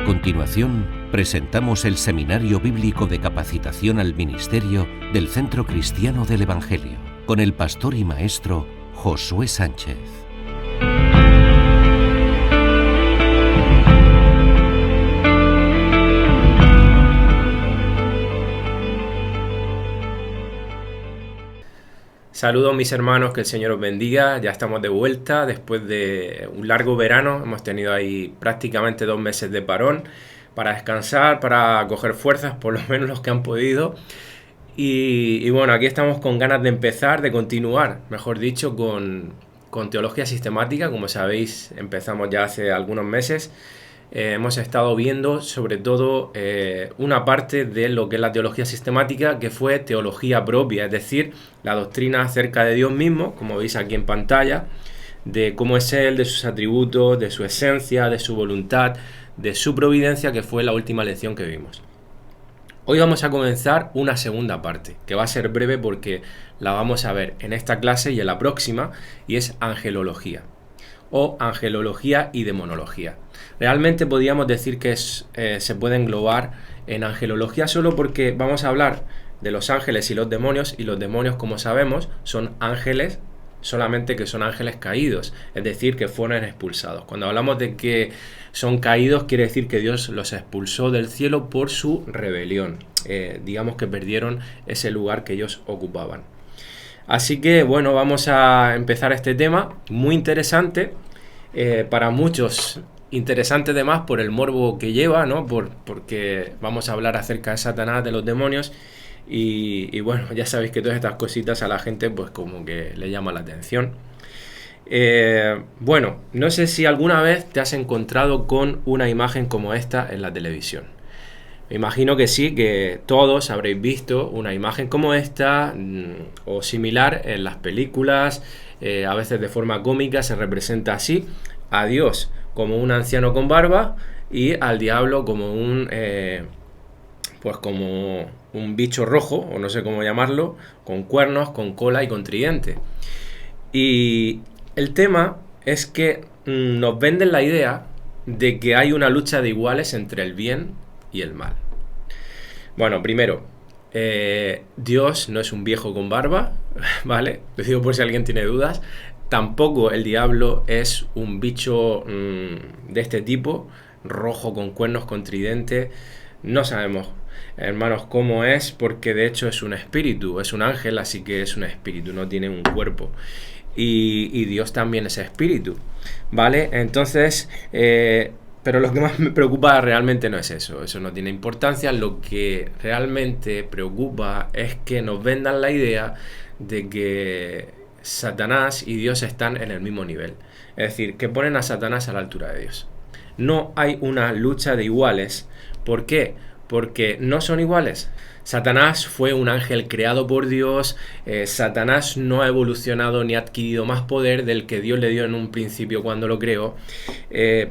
continuación, presentamos el Seminario Bíblico de Capacitación al Ministerio del Centro Cristiano del Evangelio, con el pastor y maestro Josué Sánchez. Saludos mis hermanos, que el Señor os bendiga. Ya estamos de vuelta después de un largo verano. Hemos tenido ahí prácticamente 2 meses de parón para descansar, para coger fuerzas, por lo menos los que han podido. Y bueno, aquí estamos con ganas de empezar, de continuar, mejor dicho, con teología sistemática. Como sabéis, empezamos ya hace algunos meses. Hemos estado viendo sobre todo una parte de lo que es la teología sistemática, que fue teología propia, es decir, la doctrina acerca de Dios mismo, como veis aquí en pantalla, de cómo es Él, de sus atributos, de su esencia, de su voluntad, de su providencia, que fue la última lección que vimos. Hoy vamos a comenzar una segunda parte, que va a ser breve porque la vamos a ver en esta clase y en la próxima, y es angelología, o angelología y demonología. Realmente podríamos decir que se puede englobar en angelología solo porque vamos a hablar de los ángeles y los demonios, como sabemos, son ángeles, solamente que son ángeles caídos, es decir, que fueron expulsados. Cuando hablamos de que son caídos, quiere decir que Dios los expulsó del cielo por su rebelión. Digamos que perdieron ese lugar que ellos ocupaban. Así que bueno, vamos a empezar este tema muy interesante, para muchos interesante además por el morbo que lleva, ¿no? Porque vamos a hablar acerca de Satanás, de los demonios, y bueno, ya sabéis que todas estas cositas a la gente pues como que le llama la atención. Bueno, no sé si alguna vez te has encontrado con una imagen como esta en la televisión. Me imagino que sí, que todos habréis visto una imagen como esta o similar en las películas. A veces de forma cómica se representa así a Dios como un anciano con barba y al diablo como como un bicho rojo, o no sé cómo llamarlo, con cuernos, con cola y con tridente. Y el tema es que nos venden la idea de que hay una lucha de iguales entre el bien y el mal. Bueno, primero, Dios no es un viejo con barba, ¿vale? Lo digo por si alguien tiene dudas. Tampoco el diablo es un bicho de este tipo, rojo con cuernos, con tridente. No sabemos, hermanos, cómo es, porque de hecho es un espíritu, es un ángel, así que es un espíritu, no tiene un cuerpo. Y Dios también es espíritu, ¿vale? Entonces, pero lo que más me preocupa realmente no es eso no tiene importancia. Lo que realmente preocupa es que nos vendan la idea de que Satanás y Dios están en el mismo nivel. Es decir, que ponen a Satanás a la altura de Dios. No hay una lucha de iguales. ¿Por qué? Porque no son iguales. Satanás fue un ángel creado por Dios. Satanás no ha evolucionado ni ha adquirido más poder del que Dios le dio en un principio cuando lo creó.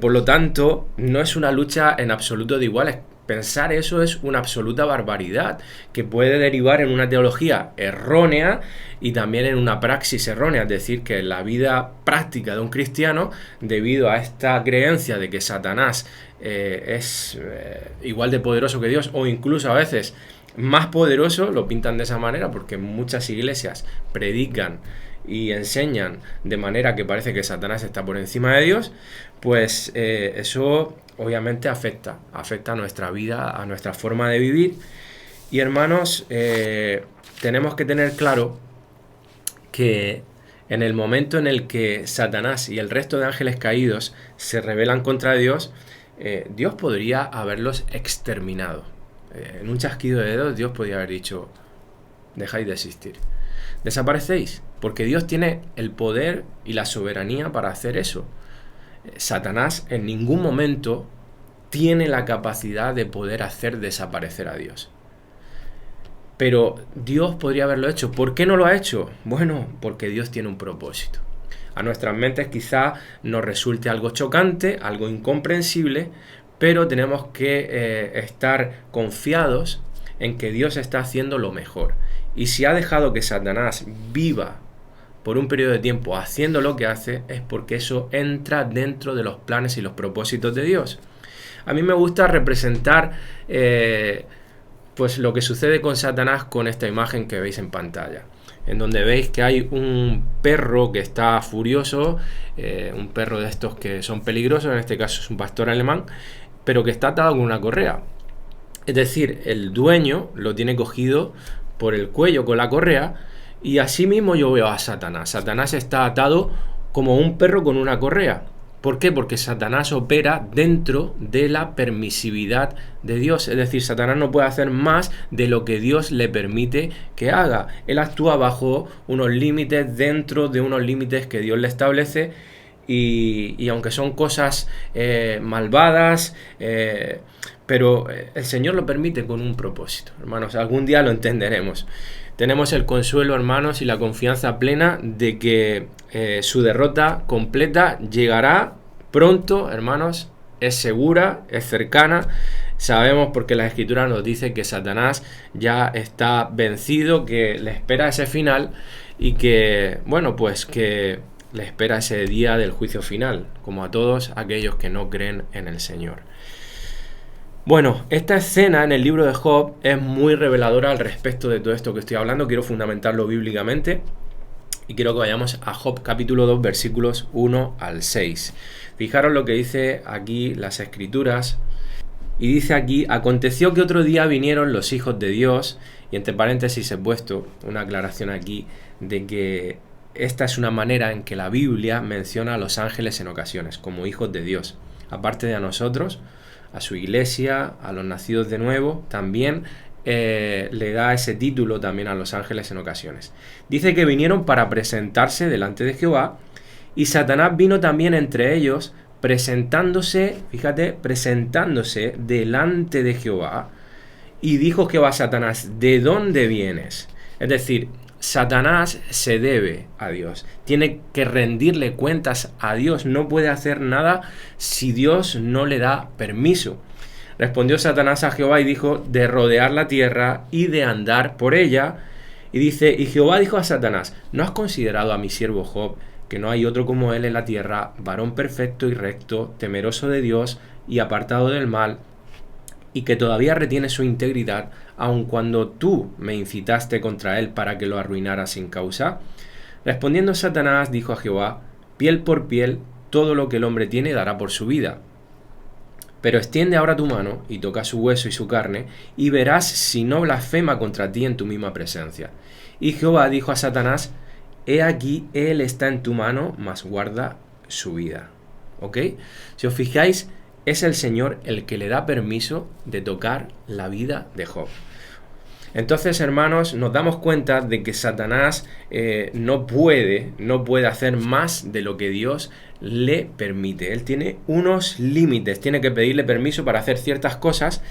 Por lo tanto, no es una lucha en absoluto de iguales. Pensar eso es una absoluta barbaridad que puede derivar en una teología errónea y también en una praxis errónea, es decir, que en la vida práctica de un cristiano, debido a esta creencia de que Satanás es igual de poderoso que Dios, o incluso a veces más poderoso, lo pintan de esa manera porque muchas iglesias predican y enseñan de manera que parece que Satanás está por encima de Dios, pues eso obviamente afecta a nuestra vida, a nuestra forma de vivir. Y hermanos, tenemos que tener claro que en el momento en el que Satanás y el resto de ángeles caídos se rebelan contra Dios, Dios podría haberlos exterminado. En un chasquido de dedos Dios podría haber dicho: dejáis de existir, desaparecéis, porque Dios tiene el poder y la soberanía para hacer eso. Satanás en ningún momento tiene la capacidad de poder hacer desaparecer a Dios. Pero Dios podría haberlo hecho. ¿Por qué no lo ha hecho? Bueno, porque Dios tiene un propósito. A nuestras mentes quizá nos resulte algo chocante, algo incomprensible, pero tenemos que estar confiados en que Dios está haciendo lo mejor. Y si ha dejado que Satanás viva por un periodo de tiempo haciendo lo que hace, es porque eso entra dentro de los planes y los propósitos de Dios. A mí me gusta representar pues lo que sucede con Satanás con esta imagen que veis en pantalla, en donde veis que hay un perro que está furioso, un perro de estos que son peligrosos, en este caso es un pastor alemán, pero que está atado con una correa. Es decir, el dueño lo tiene cogido por el cuello con la correa, y así mismo yo veo a Satanás. Satanás está atado como un perro con una correa. ¿Por qué? Porque Satanás opera dentro de la permisividad de Dios. Es decir, Satanás no puede hacer más de lo que Dios le permite que haga. Él actúa bajo unos límites, dentro de unos límites que Dios le establece, y aunque son cosas malvadas, pero el Señor lo permite con un propósito. Hermanos, algún día lo entenderemos. Tenemos el consuelo, hermanos, y la confianza plena de que su derrota completa llegará pronto, hermanos. Es segura, es cercana. Sabemos, porque la Escritura nos dice que Satanás ya está vencido, que le espera ese final y que, bueno, pues que le espera ese día del juicio final, como a todos aquellos que no creen en el Señor. Bueno, esta escena en el libro de Job es muy reveladora al respecto de todo esto que estoy hablando. Quiero fundamentarlo bíblicamente y quiero que vayamos a Job capítulo 2, versículos 1 al 6. Fijaros lo que dice aquí las Escrituras. Y dice aquí: aconteció que otro día vinieron los hijos de Dios, y entre paréntesis he puesto una aclaración aquí de que esta es una manera en que la Biblia menciona a los ángeles en ocasiones, como hijos de Dios. Aparte de a nosotros, a su iglesia, a los nacidos de nuevo, también le da ese título también a los ángeles en ocasiones. Dice que vinieron para presentarse delante de Jehová, y Satanás vino también entre ellos, presentándose, fíjate, presentándose delante de Jehová, y dijo Jehová a Satanás: ¿de dónde vienes? Es decir, Satanás se debe a Dios, tiene que rendirle cuentas a Dios, no puede hacer nada si Dios no le da permiso. Respondió Satanás a Jehová y dijo: de rodear la tierra y de andar por ella. Y dice: y Jehová dijo a Satanás: ¿no has considerado a mi siervo Job, que no hay otro como él en la tierra, varón perfecto y recto, temeroso de Dios y apartado del mal, y que todavía retiene su integridad, aun cuando tú me incitaste contra él para que lo arruinara sin causa? Respondiendo Satanás dijo a Jehová: piel por piel, todo lo que el hombre tiene dará por su vida. Pero extiende ahora tu mano y toca su hueso y su carne, y verás si no blasfema contra ti en tu misma presencia. Y Jehová dijo a Satanás: he aquí, él está en tu mano, mas guarda su vida. ¿Ok? Si os fijáis, es el Señor el que le da permiso de tocar la vida de Job. Entonces, hermanos, nos damos cuenta de que Satanás no puede hacer más de lo que Dios le permite. Él tiene unos límites, tiene que pedirle permiso para hacer ciertas cosas,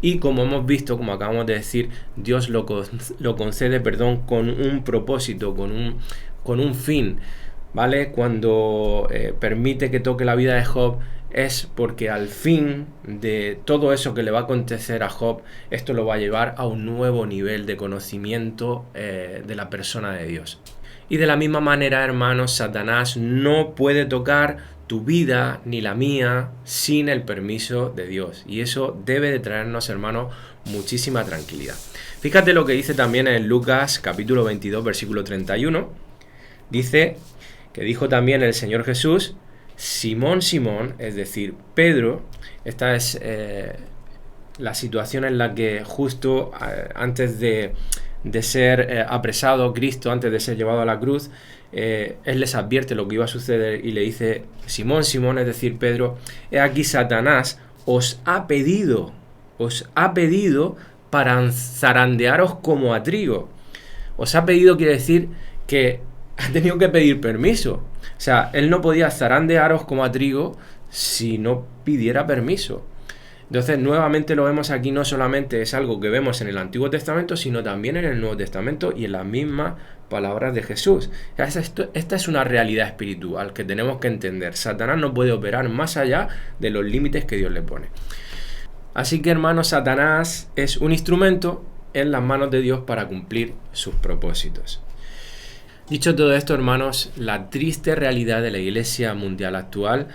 y como hemos visto, como acabamos de decir, Dios lo concede, con un propósito, con un fin, ¿vale? Cuando permite que toque la vida de Job, es porque al fin de todo eso que le va a acontecer a Job, esto lo va a llevar a un nuevo nivel de conocimiento de la persona de Dios. Y de la misma manera, hermanos, Satanás no puede tocar tu vida ni la mía sin el permiso de Dios. Y eso debe de traernos, hermanos, muchísima tranquilidad. Fíjate lo que dice también en Lucas capítulo 22, versículo 31. Dice que dijo también el Señor Jesús: Simón, Simón, es decir, Pedro. Esta es la situación en la que justo antes de ser apresado Cristo, antes de ser llevado a la cruz, Él les advierte lo que iba a suceder y le dice: Simón, Simón, es decir, Pedro, he aquí Satanás os ha pedido para zarandearos como a trigo. Os ha pedido quiere decir que ha tenido que pedir permiso. O sea, él no podía zarandearos como a trigo si no pidiera permiso. Entonces, nuevamente lo vemos aquí, no solamente es algo que vemos en el Antiguo Testamento, sino también en el Nuevo Testamento y en las mismas palabras de Jesús. Esta es una realidad espiritual que tenemos que entender. Satanás no puede operar más allá de los límites que Dios le pone. Así que, hermanos, Satanás es un instrumento en las manos de Dios para cumplir sus propósitos. Dicho todo esto, hermanos, la triste realidad de la Iglesia mundial actual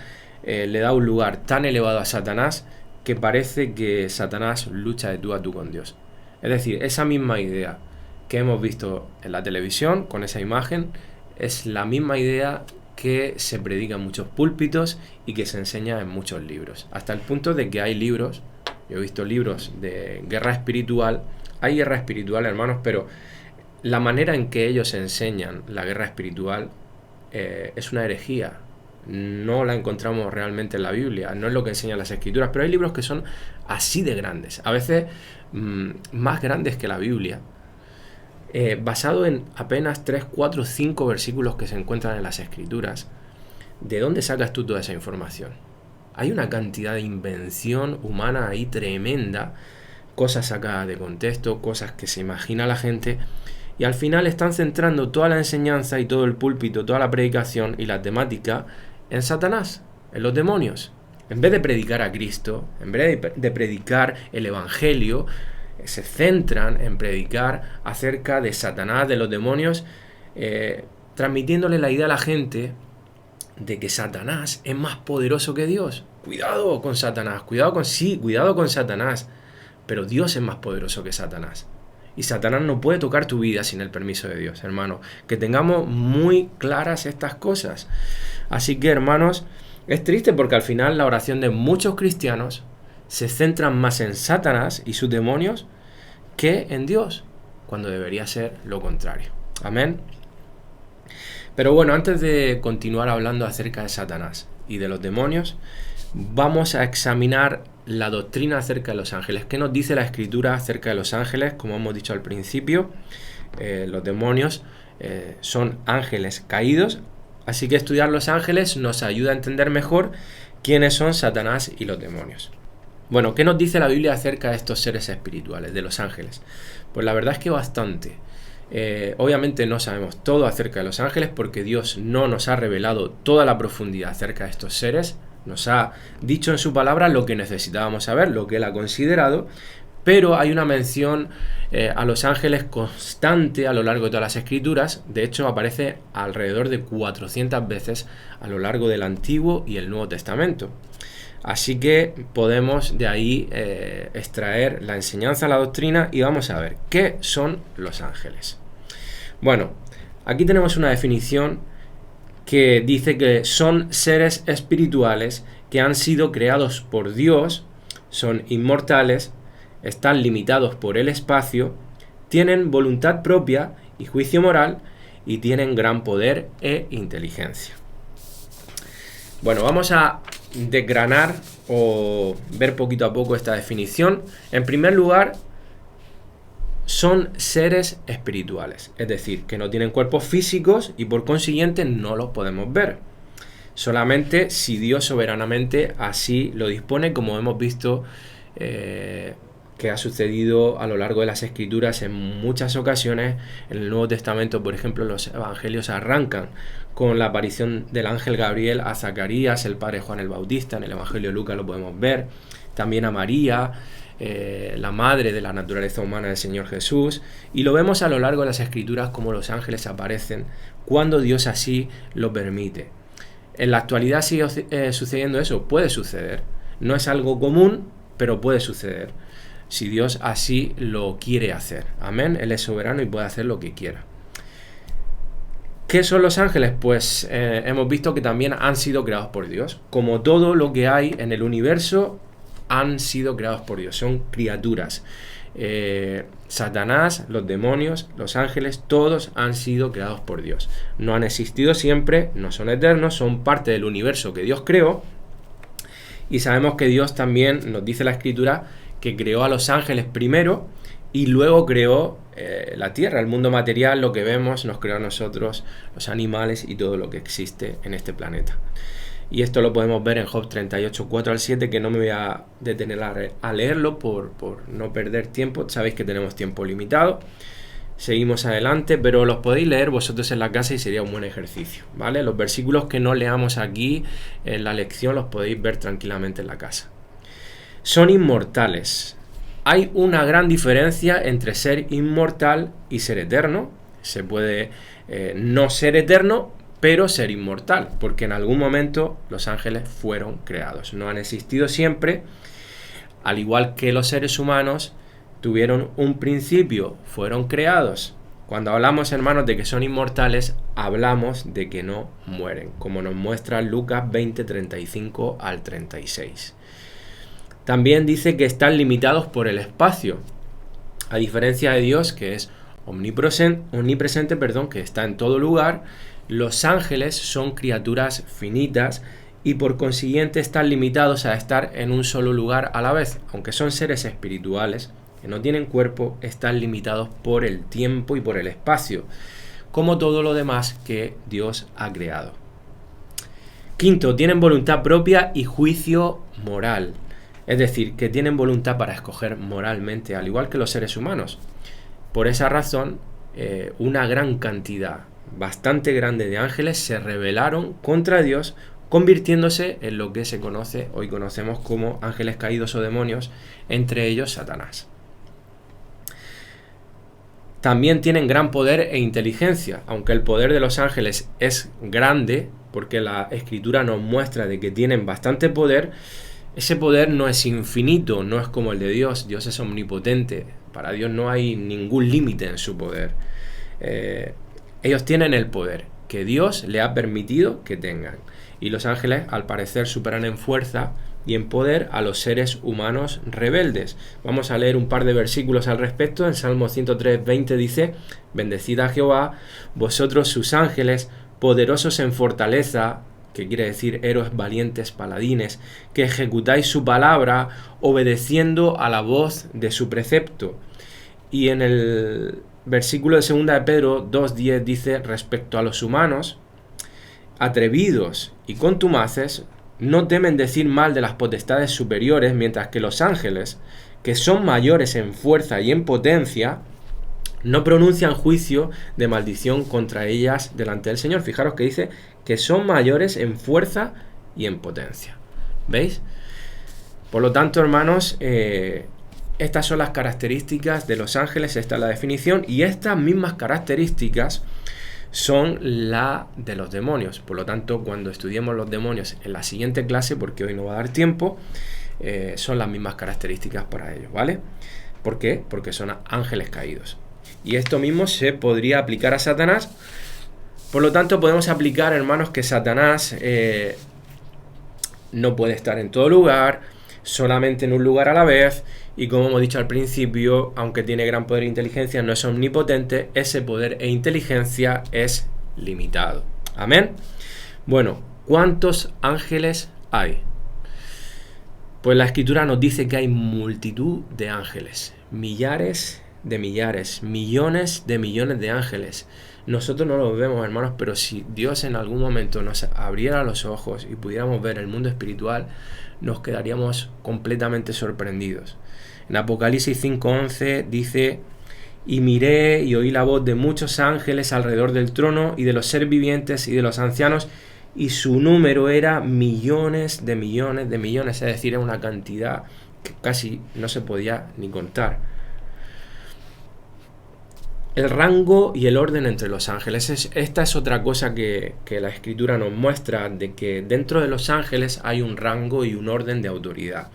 le da un lugar tan elevado a Satanás que parece que Satanás lucha de tú a tú con Dios. Es decir, esa misma idea que hemos visto en la televisión, con esa imagen, es la misma idea que se predica en muchos púlpitos y que se enseña en muchos libros. Hasta el punto de que hay libros, yo he visto libros de guerra espiritual, hay guerra espiritual, hermanos, pero la manera en que ellos enseñan la guerra espiritual es una herejía. No la encontramos realmente en la Biblia, no es lo que enseñan las Escrituras, pero hay libros que son así de grandes, a veces más grandes que la Biblia, basado en apenas 3, 4, 5 versículos que se encuentran en las Escrituras. ¿De dónde sacas tú toda esa información? Hay una cantidad de invención humana ahí tremenda, cosas sacadas de contexto, cosas que se imagina la gente, y al final están centrando toda la enseñanza y todo el púlpito, toda la predicación y la temática en Satanás, en los demonios. En vez de predicar a Cristo, en vez de predicar el Evangelio, se centran en predicar acerca de Satanás, de los demonios, transmitiéndole la idea a la gente de que Satanás es más poderoso que Dios. Cuidado con Satanás, cuidado con Satanás, pero Dios es más poderoso que Satanás. Y Satanás no puede tocar tu vida sin el permiso de Dios, hermano. Que tengamos muy claras estas cosas. Así que, hermanos, es triste porque al final la oración de muchos cristianos se centran más en Satanás y sus demonios que en Dios, cuando debería ser lo contrario. Amén. Pero bueno, antes de continuar hablando acerca de Satanás y de los demonios, vamos a examinar la doctrina acerca de los ángeles. ¿Qué nos dice la Escritura acerca de los ángeles? Como hemos dicho al principio, los demonios son ángeles caídos, así que estudiar los ángeles nos ayuda a entender mejor quiénes son Satanás y los demonios. Bueno, ¿qué nos dice la Biblia acerca de estos seres espirituales, de los ángeles? Pues la verdad es que bastante. Obviamente no sabemos todo acerca de los ángeles porque Dios no nos ha revelado toda la profundidad acerca de estos seres. Nos ha dicho en su palabra lo que necesitábamos saber, lo que Él ha considerado, pero hay una mención a los ángeles constante a lo largo de todas las Escrituras. De hecho, aparece alrededor de 400 veces a lo largo del Antiguo y el Nuevo Testamento. Así que podemos de ahí extraer la enseñanza, la doctrina, y vamos a ver qué son los ángeles. Bueno, aquí tenemos una definición que dice que son seres espirituales que han sido creados por Dios, son inmortales, están limitados por el espacio, tienen voluntad propia y juicio moral y tienen gran poder e inteligencia. Bueno, vamos a desgranar o ver poquito a poco esta definición. En primer lugar, son seres espirituales, es decir, que no tienen cuerpos físicos y por consiguiente no los podemos ver. Solamente si Dios soberanamente así lo dispone, como hemos visto que ha sucedido a lo largo de las Escrituras en muchas ocasiones. En el Nuevo Testamento, por ejemplo, los evangelios arrancan con la aparición del ángel Gabriel a Zacarías, el padre Juan el Bautista. En el Evangelio de Lucas lo podemos ver. También a María, la madre de la naturaleza humana del Señor Jesús, y lo vemos a lo largo de las Escrituras como los ángeles aparecen cuando Dios así lo permite. En la actualidad sigue sucediendo eso, puede suceder, no es algo común, pero puede suceder, si Dios así lo quiere hacer. Amén, Él es soberano y puede hacer lo que quiera. ¿Qué son los ángeles? Pues hemos visto que también han sido creados por Dios, como todo lo que hay en el universo han sido creados por Dios, son criaturas. Satanás, los demonios, los ángeles, todos han sido creados por Dios. No han existido siempre, no son eternos, son parte del universo que Dios creó. Y sabemos que Dios también, nos dice la Escritura, que creó a los ángeles primero y luego creó la tierra, el mundo material, lo que vemos, nos creó a nosotros, los animales y todo lo que existe en este planeta. Y esto lo podemos ver en Job 38, 4 al 7, que no me voy a detener a leerlo por no perder tiempo. Sabéis que tenemos tiempo limitado. Seguimos adelante, pero los podéis leer vosotros en la casa y sería un buen ejercicio, ¿vale? Los versículos que no leamos aquí en la lección los podéis ver tranquilamente en la casa. Son inmortales. Hay una gran diferencia entre ser inmortal y ser eterno. Se puede no ser eterno, pero ser inmortal, porque en algún momento los ángeles fueron creados. No han existido siempre, al igual que los seres humanos, tuvieron un principio, fueron creados. Cuando hablamos, hermanos, de que son inmortales, hablamos de que no mueren, como nos muestra Lucas 20, 35 al 36. También dice que están limitados por el espacio, a diferencia de Dios, que es omnipresente, que está en todo lugar. Los ángeles son criaturas finitas y por consiguiente están limitados a estar en un solo lugar a la vez. Aunque son seres espirituales que no tienen cuerpo, están limitados por el tiempo y por el espacio, como todo lo demás que Dios ha creado. Quinto, tienen voluntad propia y juicio moral. Es decir, que tienen voluntad para escoger moralmente, al igual que los seres humanos. Por esa razón, una gran cantidad, bastante grande de ángeles se rebelaron contra Dios, convirtiéndose en lo que hoy conocemos como ángeles caídos o demonios, entre ellos Satanás. También tienen gran poder e inteligencia, aunque el poder de los ángeles es grande, porque la Escritura nos muestra de que tienen bastante poder. Ese poder no es infinito, no es como el de Dios. Dios es omnipotente. Para Dios no hay ningún límite en su poder. Ellos tienen el poder que Dios le ha permitido que tengan. Y los ángeles, al parecer, superan en fuerza y en poder a los seres humanos rebeldes. Vamos a leer un par de versículos al respecto. En Salmo 103, 20 dice: «Bendecid a Jehová, vosotros sus ángeles, poderosos en fortaleza», que quiere decir héroes valientes paladines, que ejecutáis su palabra obedeciendo a la voz de su precepto. Y en el versículo de 2 de Pedro 2.10 dice: respecto a los humanos, atrevidos y contumaces, no temen decir mal de las potestades superiores, mientras que los ángeles, que son mayores en fuerza y en potencia, no pronuncian juicio de maldición contra ellas delante del Señor. Fijaros que dice que son mayores en fuerza y en potencia. ¿Veis? Por lo tanto, hermanos, estas son las características de los ángeles, esta es la definición, y estas mismas características son la de los demonios. Por lo tanto, cuando estudiemos los demonios en la siguiente clase, porque hoy no va a dar tiempo, son las mismas características para ellos, ¿vale? ¿Por qué? Porque son ángeles caídos. Y esto mismo se podría aplicar a Satanás. Por lo tanto, podemos aplicar, hermanos, que Satanás no puede estar en todo lugar, solamente en un lugar a la vez, y como hemos dicho al principio, aunque tiene gran poder e inteligencia, no es omnipotente, ese poder e inteligencia es limitado. Amén. Bueno, ¿cuántos ángeles hay? Pues la Escritura nos dice que hay multitud de ángeles, millares de millares, millones de ángeles. Nosotros no los vemos, hermanos, pero si Dios en algún momento nos abriera los ojos y pudiéramos ver el mundo espiritual, nos quedaríamos completamente sorprendidos. En Apocalipsis 5:11 dice: «Y miré y oí la voz de muchos ángeles alrededor del trono y de los seres vivientes y de los ancianos, y su número era millones de millones, es decir, era una cantidad que casi no se podía ni contar». El rango y el orden entre los ángeles. Esta es otra cosa que la Escritura nos muestra, de que dentro de los ángeles hay un rango y un orden de autoridad.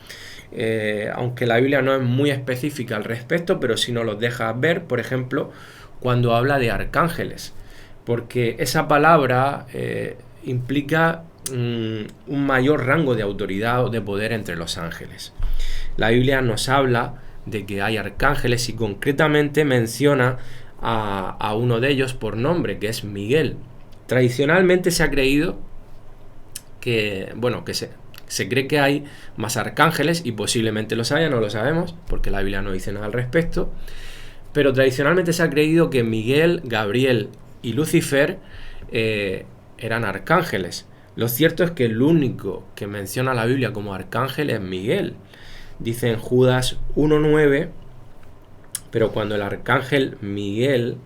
Aunque la Biblia no es muy específica al respecto, pero sí nos los deja ver, por ejemplo, cuando habla de arcángeles. Porque esa palabra implica un mayor rango de autoridad o de poder entre los ángeles. La Biblia nos habla de que hay arcángeles y concretamente menciona a uno de ellos por nombre, que es Miguel. Tradicionalmente se ha creído que se cree que hay más arcángeles, y posiblemente los haya, no lo sabemos, porque la Biblia no dice nada al respecto, pero tradicionalmente se ha creído que Miguel, Gabriel y Lucifer eran arcángeles. Lo cierto es que el único que menciona la Biblia como arcángel es Miguel. Dice en Judas 1:9: «Pero cuando el arcángel Miguel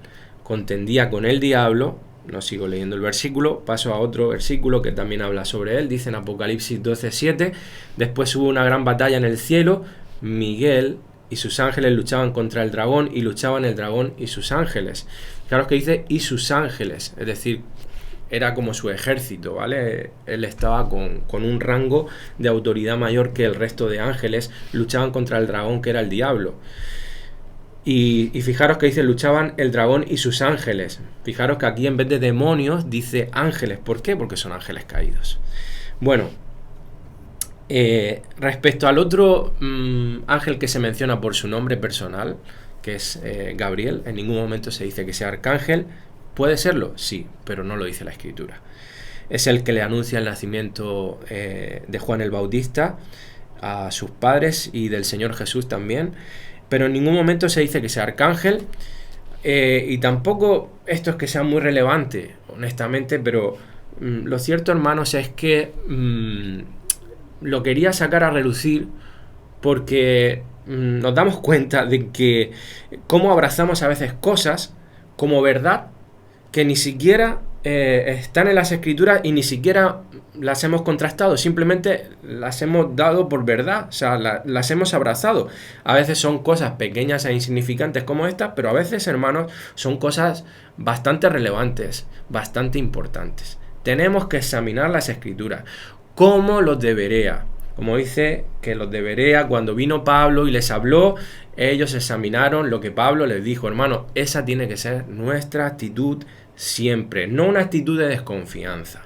contendía con el diablo», no sigo leyendo el versículo, paso a otro versículo que también habla sobre él, dice en Apocalipsis 12:7: «Después hubo una gran batalla en el cielo, Miguel y sus ángeles luchaban contra el dragón, y luchaban el dragón y sus ángeles». Claro que dice «y sus ángeles», es decir, era como su ejército, ¿vale? Él estaba con un rango de autoridad mayor que el resto de ángeles, luchaban contra el dragón que era el diablo. Y fijaros que dice, luchaban el dragón y sus ángeles. Fijaros que aquí en vez de demonios dice ángeles. ¿Por qué? Porque son ángeles caídos. Bueno, respecto al otro ángel que se menciona por su nombre personal, que es Gabriel, en ningún momento se dice que sea arcángel. ¿Puede serlo? Sí, pero no lo dice la Escritura. Es el que le anuncia el nacimiento de Juan el Bautista a sus padres y del Señor Jesús también. Pero en ningún momento se dice que sea arcángel, y tampoco esto es que sea muy relevante, honestamente, pero lo cierto, hermanos, es que lo quería sacar a relucir porque nos damos cuenta de que cómo abrazamos a veces cosas como verdad que ni siquiera están en las Escrituras y ni siquiera las hemos contrastado, simplemente las hemos dado por verdad, o sea, las hemos abrazado. A veces son cosas pequeñas e insignificantes como estas, pero a veces, hermanos, son cosas bastante relevantes, bastante importantes. Tenemos que examinar las Escrituras, como los de Berea. Como dice que los de Berea, cuando vino Pablo y les habló, ellos examinaron lo que Pablo les dijo. Hermano, esa tiene que ser nuestra actitud siempre. No una actitud de desconfianza,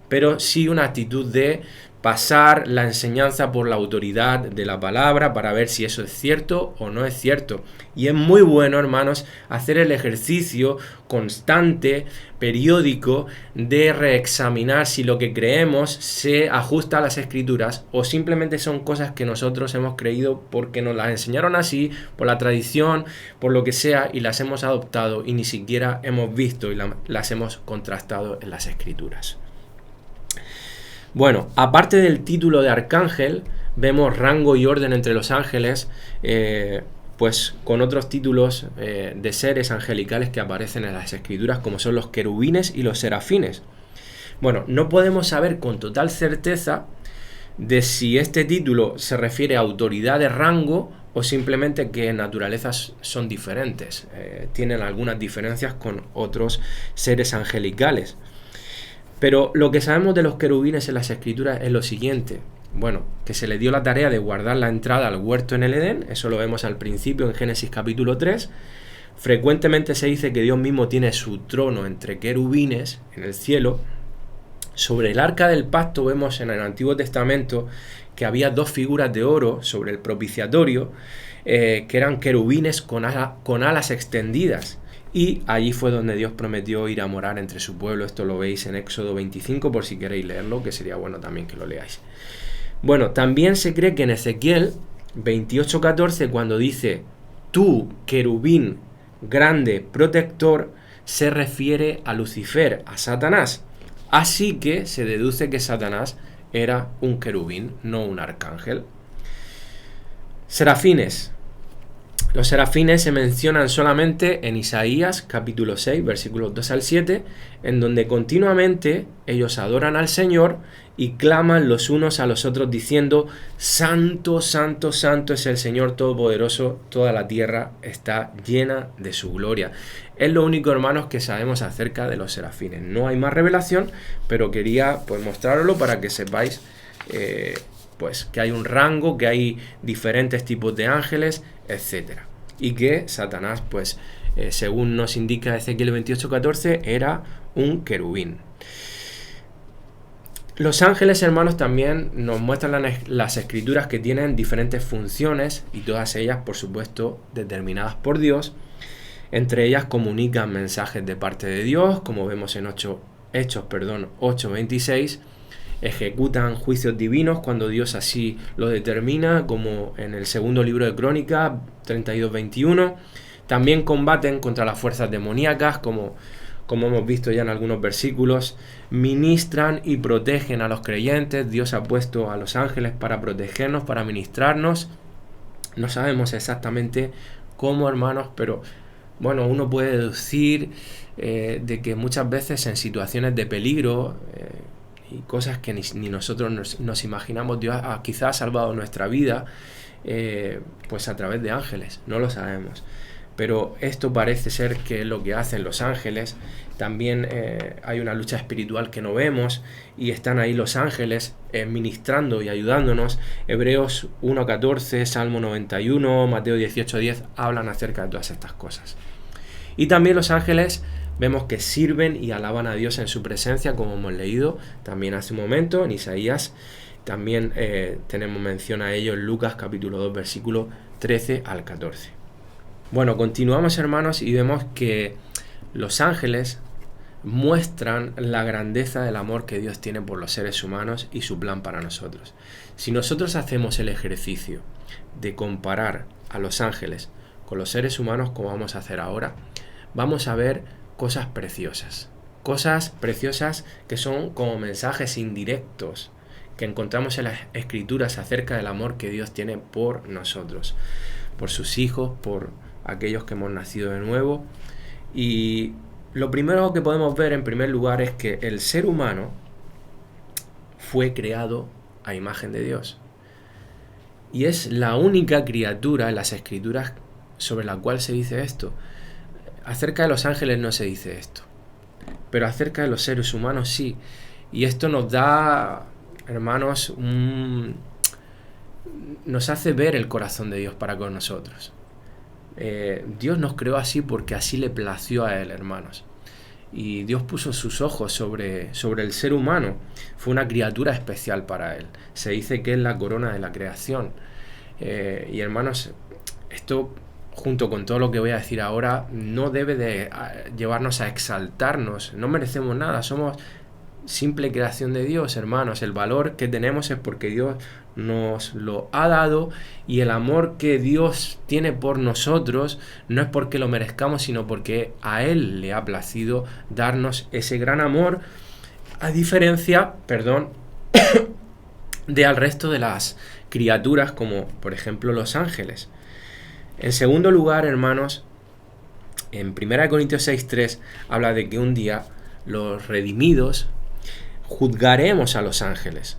pero sí una actitud de pasar la enseñanza por la autoridad de la palabra para ver si eso es cierto o no es cierto. Y es muy bueno, hermanos, hacer el ejercicio constante, periódico, de reexaminar si lo que creemos se ajusta a las Escrituras o simplemente son cosas que nosotros hemos creído porque nos las enseñaron así, por la tradición, por lo que sea, y las hemos adoptado y ni siquiera hemos visto y las hemos contrastado en las Escrituras. Bueno, aparte del título de arcángel, vemos rango y orden entre los ángeles, pues con otros títulos de seres angelicales que aparecen en las Escrituras, como son los querubines y los serafines. Bueno, no podemos saber con total certeza de si este título se refiere a autoridad de rango o simplemente que naturalezas son diferentes, tienen algunas diferencias con otros seres angelicales. Pero lo que sabemos de los querubines en las Escrituras es lo siguiente. Bueno, que se le dio la tarea de guardar la entrada al huerto en el Edén, eso lo vemos al principio en Génesis capítulo 3. Frecuentemente se dice que Dios mismo tiene su trono entre querubines en el cielo. Sobre el arca del pacto vemos en el Antiguo Testamento que había dos figuras de oro sobre el propiciatorio, que eran querubines con alas extendidas. Y allí fue donde Dios prometió ir a morar entre su pueblo. Esto lo veis en Éxodo 25 por si queréis leerlo, que sería bueno también que lo leáis. Bueno, también se cree que en Ezequiel 28:14, cuando dice tú, querubín grande protector, se refiere a Lucifer, a Satanás. Así que se deduce que Satanás era un querubín, no un arcángel. Serafines. Los serafines se mencionan solamente en Isaías capítulo 6, versículos 2 al 7, en donde continuamente ellos adoran al Señor y claman los unos a los otros diciendo: Santo, santo, santo es el Señor Todopoderoso, toda la tierra está llena de su gloria. Es lo único, hermanos, que sabemos acerca de los serafines. No hay más revelación, pero quería mostrarlo para que sepáis pues que hay un rango, que hay diferentes tipos de ángeles, etcétera. Y que Satanás, pues, según nos indica Ezequiel 28:14, era un querubín. Los ángeles, hermanos, también nos muestran las Escrituras que tienen diferentes funciones y todas ellas, por supuesto, determinadas por Dios. Entre ellas comunican mensajes de parte de Dios, como vemos en Hechos 8:26. Ejecutan juicios divinos cuando Dios así lo determina, como en el segundo libro de Crónicas 32:21. También combaten contra las fuerzas demoníacas, como hemos visto ya en algunos versículos. Ministran y protegen a los creyentes. Dios ha puesto a los ángeles para protegernos, para ministrarnos. No sabemos exactamente cómo, hermanos, pero bueno, uno puede deducir de que muchas veces en situaciones de peligro y cosas que ni nosotros nos imaginamos, Dios quizás ha salvado nuestra vida, pues a través de ángeles, no lo sabemos. pero esto parece ser que es lo que hacen los ángeles. También hay una lucha espiritual que no vemos y están ahí los ángeles ministrando y ayudándonos. Hebreos 1:14, Salmo 91, Mateo 18:10 hablan acerca de todas estas cosas. Y también los ángeles vemos que sirven y alaban a Dios en su presencia, como hemos leído también hace un momento en Isaías. También tenemos mención a ello en Lucas capítulo 2, versículo 13 al 14. Bueno, continuamos, hermanos, y vemos que los ángeles muestran la grandeza del amor que Dios tiene por los seres humanos y su plan para nosotros. Si nosotros hacemos el ejercicio de comparar a los ángeles con los seres humanos, como vamos a hacer ahora, vamos a ver cosas preciosas que son como mensajes indirectos que encontramos en las Escrituras acerca del amor que Dios tiene por nosotros, por sus hijos, por aquellos que hemos nacido de nuevo. Y lo primero que podemos ver en primer lugar es que el ser humano fue creado a imagen de Dios. Y es la única criatura en las Escrituras sobre la cual se dice esto. Acerca de los ángeles no se dice esto, pero acerca de los seres humanos sí. Y esto nos da, hermanos, nos hace ver el corazón de Dios para con nosotros. Dios nos creó así porque así le plació a Él, hermanos. Y Dios puso sus ojos sobre el ser humano. Fue una criatura especial para Él. Se dice que es la corona de la creación. Y hermanos, esto, junto con todo lo que voy a decir ahora, no debe de llevarnos a exaltarnos. No merecemos nada, somos simple creación de Dios, hermanos. El valor que tenemos es porque Dios nos lo ha dado, y el amor que Dios tiene por nosotros no es porque lo merezcamos, sino porque a Él le ha placido darnos ese gran amor, a diferencia, de al resto de las criaturas, como por ejemplo los ángeles. En segundo lugar, hermanos, en 1 Corintios 6:3 habla de que un día los redimidos juzgaremos a los ángeles.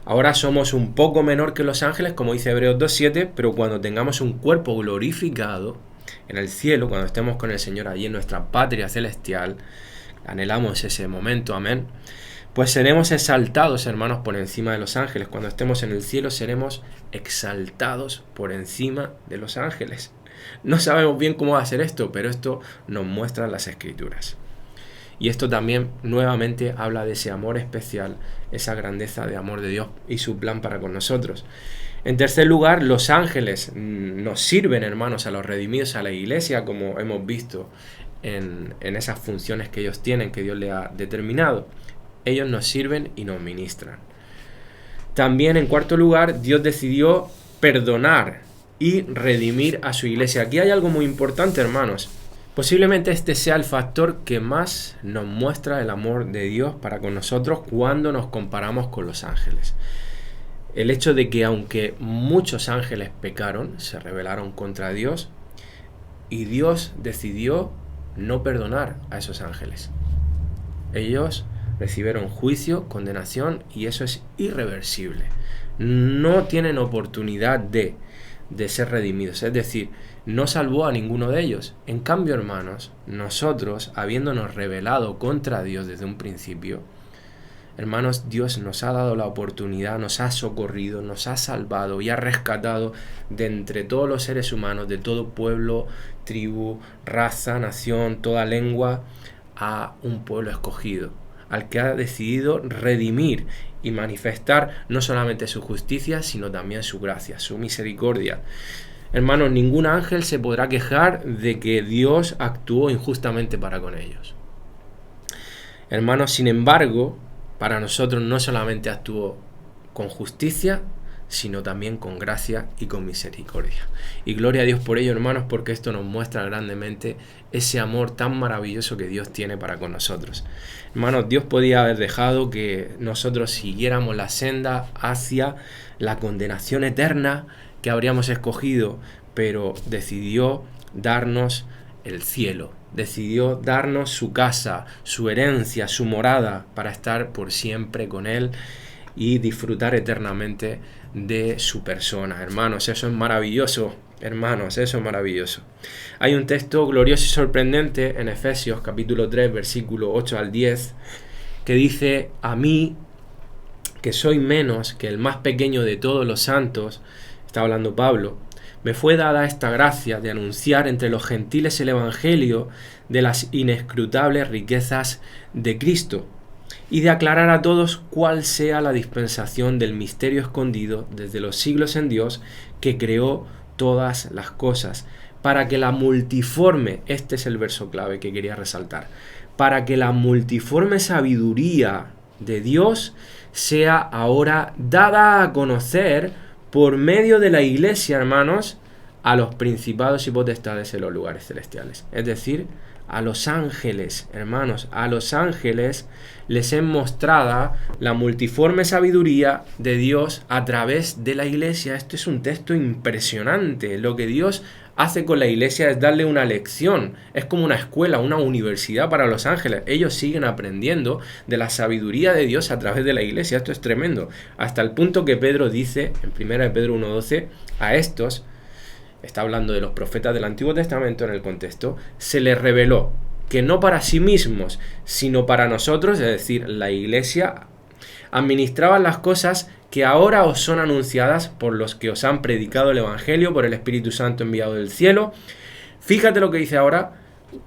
Ahora somos un poco menor que los ángeles, como dice Hebreos 2:7, pero cuando tengamos un cuerpo glorificado en el cielo, cuando estemos con el Señor allí en nuestra patria celestial, anhelamos ese momento, amén, pues seremos exaltados, hermanos, por encima de los ángeles. Cuando estemos en el cielo seremos exaltados por encima de los ángeles. No sabemos bien cómo va a ser esto, pero esto nos muestran las Escrituras. Y esto también nuevamente habla de ese amor especial, esa grandeza de amor de Dios y su plan para con nosotros. En tercer lugar, los ángeles nos sirven, hermanos, a los redimidos, a la iglesia, como hemos visto en esas funciones que ellos tienen, que Dios les ha determinado. Ellos nos sirven y nos ministran. También, en cuarto lugar, Dios decidió perdonar y redimir a su iglesia. Aquí hay algo muy importante, hermanos. Posiblemente este sea el factor que más nos muestra el amor de Dios para con nosotros cuando nos comparamos con los ángeles. El hecho de que aunque muchos ángeles pecaron, se rebelaron contra Dios, y Dios decidió no perdonar a esos ángeles. Ellos recibieron juicio, condenación, y eso es irreversible. No tienen oportunidad de ser redimidos, es decir, no salvó a ninguno de ellos. En cambio, hermanos, nosotros, habiéndonos rebelado contra Dios desde un principio, hermanos, Dios nos ha dado la oportunidad, nos ha socorrido, nos ha salvado y ha rescatado de entre todos los seres humanos, de todo pueblo, tribu, raza, nación, toda lengua, a un pueblo escogido, al que ha decidido redimir y manifestar no solamente su justicia, sino también su gracia, su misericordia. Hermanos, ningún ángel se podrá quejar de que Dios actuó injustamente para con ellos. Hermanos, sin embargo, para nosotros no solamente actuó con justicia, sino también con gracia y con misericordia. Y gloria a Dios por ello, hermanos, porque esto nos muestra grandemente ese amor tan maravilloso que Dios tiene para con nosotros. Hermanos, Dios podía haber dejado que nosotros siguiéramos la senda hacia la condenación eterna que habríamos escogido, pero decidió darnos el cielo, decidió darnos su casa, su herencia, su morada, para estar por siempre con Él y disfrutar eternamente de su persona. Hermanos, eso es maravilloso. Hermanos, eso es maravilloso. Hay un texto glorioso y sorprendente en Efesios capítulo 3, versículo 8 al 10, que dice: a mí, que soy menos que el más pequeño de todos los santos, está hablando Pablo, me fue dada esta gracia de anunciar entre los gentiles el evangelio de las inescrutables riquezas de Cristo, y de aclarar a todos cuál sea la dispensación del misterio escondido desde los siglos en Dios, que creó todas las cosas, para que la multiforme, este es el verso clave que quería resaltar, para que la multiforme sabiduría de Dios sea ahora dada a conocer por medio de la Iglesia, hermanos, a los principados y potestades en los lugares celestiales. Es decir, a los ángeles, hermanos, a los ángeles les es mostrada la multiforme sabiduría de Dios a través de la Iglesia. Esto es un texto impresionante. Lo que Dios hace con la Iglesia es darle una lección. Es como una escuela, una universidad para los ángeles. Ellos siguen aprendiendo de la sabiduría de Dios a través de la Iglesia. Esto es tremendo. Hasta el punto que Pedro dice, en 1 Pedro 1:12, a estos, está hablando de los profetas del Antiguo Testamento en el contexto, se les reveló que no para sí mismos, sino para nosotros, es decir, la Iglesia, administraban las cosas que ahora os son anunciadas por los que os han predicado el Evangelio, por el Espíritu Santo enviado del cielo. Fíjate lo que dice ahora: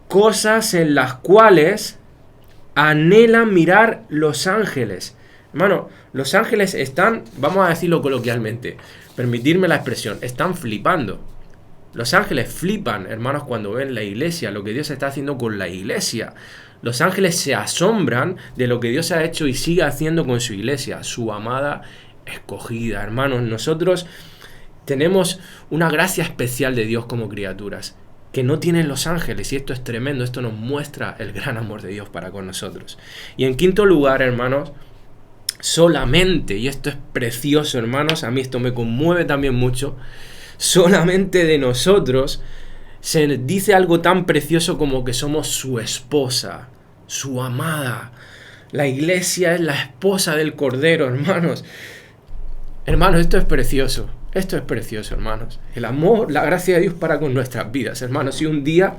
cosas en las cuales anhelan mirar los ángeles. Hermano, los ángeles están, vamos a decirlo coloquialmente, permitirme la expresión, están flipando. Los ángeles flipan, hermanos, cuando ven la Iglesia, lo que Dios está haciendo con la Iglesia. Los ángeles se asombran de lo que Dios ha hecho y sigue haciendo con su Iglesia, su amada escogida. Hermanos, nosotros tenemos una gracia especial de Dios como criaturas que no tienen los ángeles, y esto es tremendo. Esto nos muestra el gran amor de Dios para con nosotros. Y en quinto lugar, hermanos, solamente, y esto es precioso, hermanos, a mí esto me conmueve también mucho, solamente de nosotros se dice algo tan precioso como que somos su esposa, su amada. La Iglesia es la esposa del Cordero, hermanos. Hermanos, esto es precioso, hermanos. El amor, la gracia de Dios para con nuestras vidas, hermanos. Y un día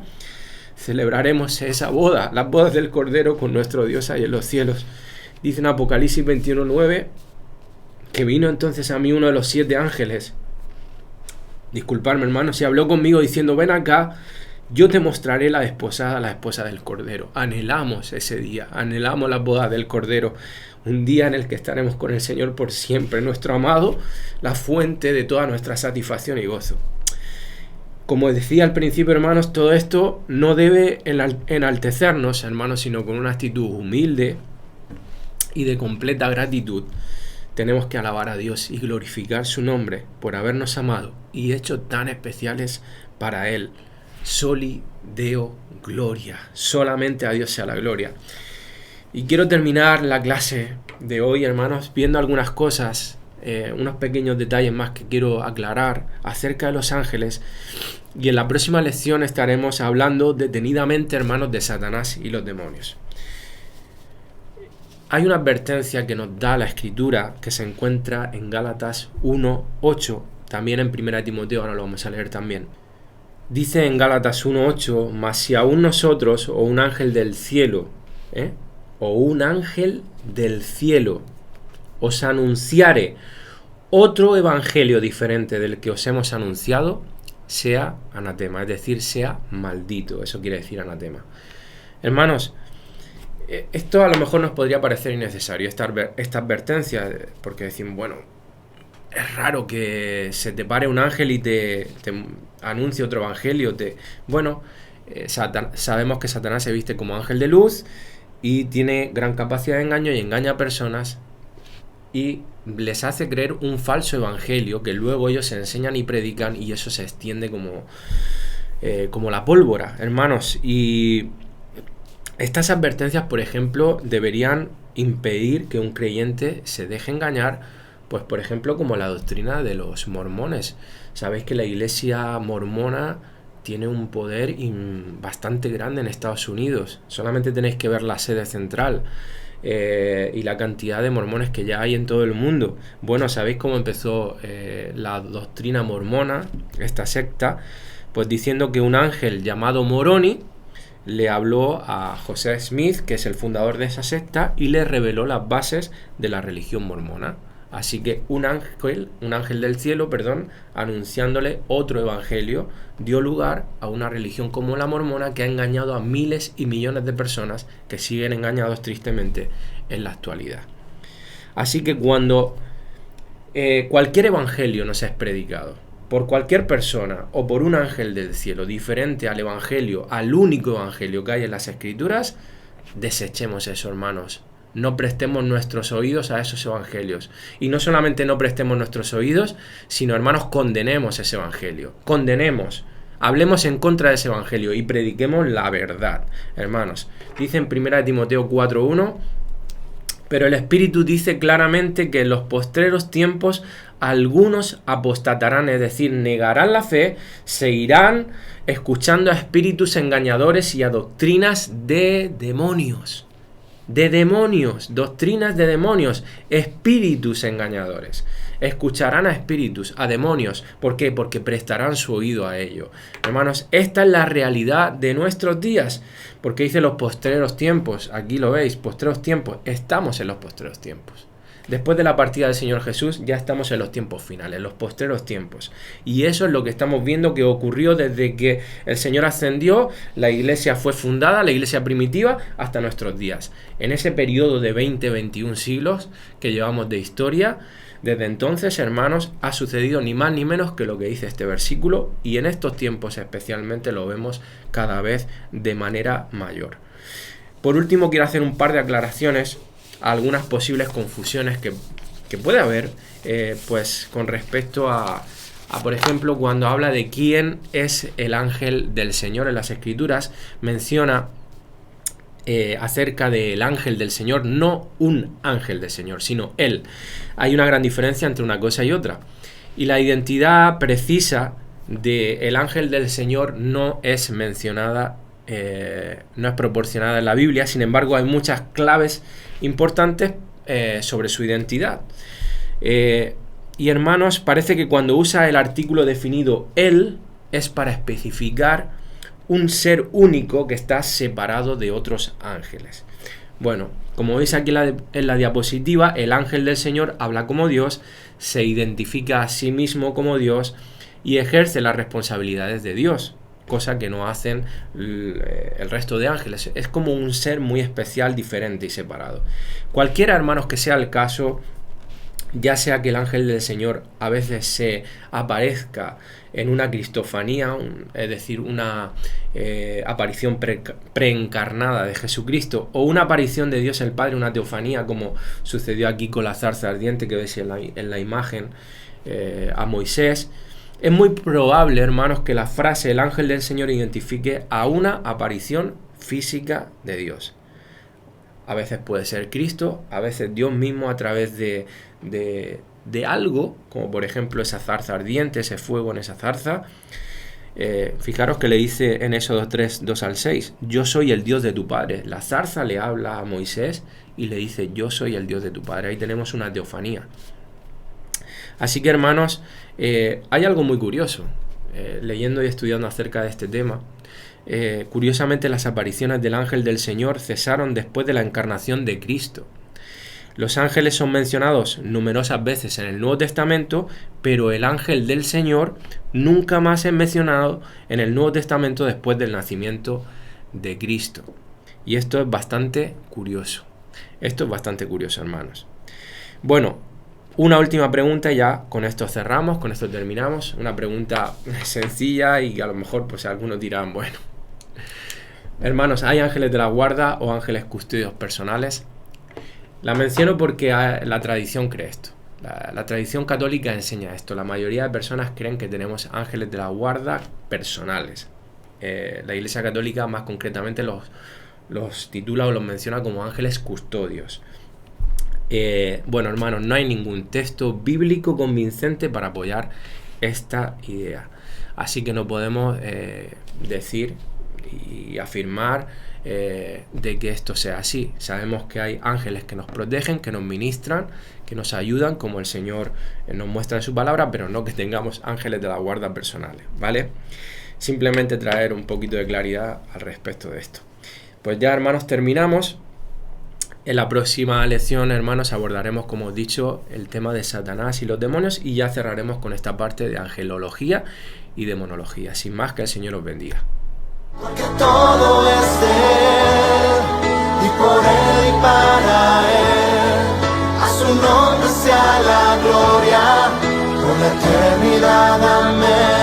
celebraremos esa boda, las bodas del Cordero con nuestro Dios ahí en los cielos. Dice en Apocalipsis 21:9 que vino entonces a mí uno de los 7 ángeles. Disculpadme, hermanos, y habló conmigo diciendo: ven acá, yo te mostraré la esposa del Cordero. Anhelamos ese día, anhelamos las bodas del Cordero, un día en el que estaremos con el Señor por siempre, nuestro amado, la fuente de toda nuestra satisfacción y gozo. Como decía al principio, hermanos, todo esto no debe enaltecernos, hermanos, sino con una actitud humilde y de completa gratitud. Tenemos que alabar a Dios y glorificar su nombre por habernos amado y hecho tan especiales para Él. Soli Deo Gloria. Solamente a Dios sea la gloria. Y quiero terminar la clase de hoy, hermanos, viendo algunas cosas, unos pequeños detalles más que quiero aclarar acerca de los ángeles. Y en la próxima lección estaremos hablando detenidamente, hermanos, de Satanás y los demonios. Hay una advertencia que nos da la Escritura que se encuentra en Gálatas 1:8, también en 1 Timoteo, ahora lo vamos a leer también. Dice en Gálatas 1:8: mas si aún nosotros o un ángel del cielo, os anunciare otro evangelio diferente del que os hemos anunciado, sea anatema, es decir, sea maldito. Eso quiere decir anatema. Hermanos, esto a lo mejor nos podría parecer innecesario, esta advertencia, porque decimos, bueno, es raro que se te pare un ángel y te anuncie otro evangelio. Sabemos que Satanás se viste como ángel de luz y tiene gran capacidad de engaño y engaña a personas y les hace creer un falso evangelio que luego ellos se enseñan y predican, y eso se extiende como la pólvora, hermanos. Y estas advertencias, por ejemplo, deberían impedir que un creyente se deje engañar, pues por ejemplo como la doctrina de los mormones. Sabéis que la iglesia mormona tiene un poder bastante grande en Estados Unidos. Solamente tenéis que ver la sede central. y la cantidad de mormones que ya hay en todo el mundo. Bueno, ¿sabéis cómo empezó la doctrina mormona, esta secta? Pues diciendo que un ángel llamado Moroni le habló a José Smith, que es el fundador de esa secta, y le reveló las bases de la religión mormona. Así que un ángel del cielo, anunciándole otro evangelio, dio lugar a una religión como la mormona, que ha engañado a miles y millones de personas que siguen engañados tristemente en la actualidad. Así que cuando cualquier evangelio nos es predicado por cualquier persona o por un ángel del cielo diferente al evangelio, al único evangelio que hay en las escrituras, desechemos eso, hermanos. No prestemos nuestros oídos a esos evangelios. Y no solamente no prestemos nuestros oídos, sino, hermanos, condenemos ese evangelio. Condenemos. Hablemos en contra de ese evangelio y prediquemos la verdad. Hermanos, dice en 1 Timoteo 4:1, pero el Espíritu dice claramente que en los postreros tiempos algunos apostatarán, es decir, negarán la fe, seguirán escuchando a espíritus engañadores y a doctrinas de demonios. Doctrinas de demonios, espíritus engañadores. Escucharán a espíritus, a demonios. ¿Por qué? Porque prestarán su oído a ello. Hermanos, esta es la realidad de nuestros días. Porque dice los postreros tiempos. Aquí lo veis, postreros tiempos. Estamos en los postreros tiempos. Después de la partida del Señor Jesús, ya estamos en los tiempos finales, los postreros tiempos. Y eso es lo que estamos viendo que ocurrió desde que el Señor ascendió, la iglesia fue fundada, la iglesia primitiva, hasta nuestros días. En ese periodo de 20-21 siglos que llevamos de historia, desde entonces, hermanos, ha sucedido ni más ni menos que lo que dice este versículo, y en estos tiempos especialmente lo vemos cada vez de manera mayor. Por último, quiero hacer un par de aclaraciones a algunas posibles confusiones que puede haber pues con respecto a, por ejemplo, cuando habla de quién es el ángel del Señor en las Escrituras, menciona acerca del ángel del Señor, no un ángel del Señor, sino él. Hay una gran diferencia entre una cosa y otra. Y la identidad precisa del ángel del Señor no es mencionada, no es proporcionada en la Biblia. Sin embargo, hay muchas claves importantes sobre su identidad. Y hermanos, parece que cuando usa el artículo definido él, es para especificar un ser único que está separado de otros ángeles. Bueno, como veis aquí en la diapositiva, el ángel del Señor habla como Dios, se identifica a sí mismo como Dios y ejerce las responsabilidades de Dios, cosa que no hacen el resto de ángeles. Es como un ser muy especial, diferente y separado. Cualquiera, hermanos, que sea el caso, ya sea que el ángel del Señor a veces se aparezca en una cristofanía, es decir, una aparición preencarnada de Jesucristo, o una aparición de Dios el Padre, una teofanía, como sucedió aquí con la zarza ardiente que veis en la imagen, a Moisés. Es muy probable, hermanos, que la frase el ángel del Señor identifique a una aparición física de Dios. A veces puede ser Cristo, a veces Dios mismo a través de algo, como por ejemplo esa zarza ardiente, ese fuego en esa zarza. Fijaros que le dice en Éxodo 3, 2 al 6, yo soy el Dios de tu padre. La zarza le habla a Moisés y le dice, yo soy el Dios de tu padre. Ahí tenemos una teofanía. Así que, hermanos, hay algo muy curioso, leyendo y estudiando acerca de este tema. Curiosamente, las apariciones del ángel del Señor cesaron después de la encarnación de Cristo. Los ángeles son mencionados numerosas veces en el Nuevo Testamento, pero el ángel del Señor nunca más es mencionado en el Nuevo Testamento después del nacimiento de Cristo. Y esto es bastante curioso. Esto es bastante curioso, hermanos. Bueno, una última pregunta y ya con esto cerramos, con esto terminamos. Una pregunta sencilla y a lo mejor pues algunos dirán, bueno, hermanos, ¿hay ángeles de la guarda o ángeles custodios personales? La menciono porque la tradición cree esto. La tradición católica enseña esto. La mayoría de personas creen que tenemos ángeles de la guarda personales. La Iglesia Católica más concretamente los titula o los menciona como ángeles custodios. Bueno, hermanos, no hay ningún texto bíblico convincente para apoyar esta idea. Así que no podemos decir y afirmar de que esto sea así. Sabemos que hay ángeles que nos protegen, que nos ministran, que nos ayudan, como el Señor nos muestra en su palabra, pero no que tengamos ángeles de la guarda personales, ¿vale? Simplemente traer un poquito de claridad al respecto de esto. Pues ya, hermanos, terminamos. En la próxima lección, hermanos, abordaremos, como os he dicho, el tema de Satanás y los demonios, y ya cerraremos con esta parte de angelología y demonología. Sin más, que el Señor os bendiga. Porque todo es de Él, y por Él y para Él, a su nombre sea la gloria, por la eternidad, amén.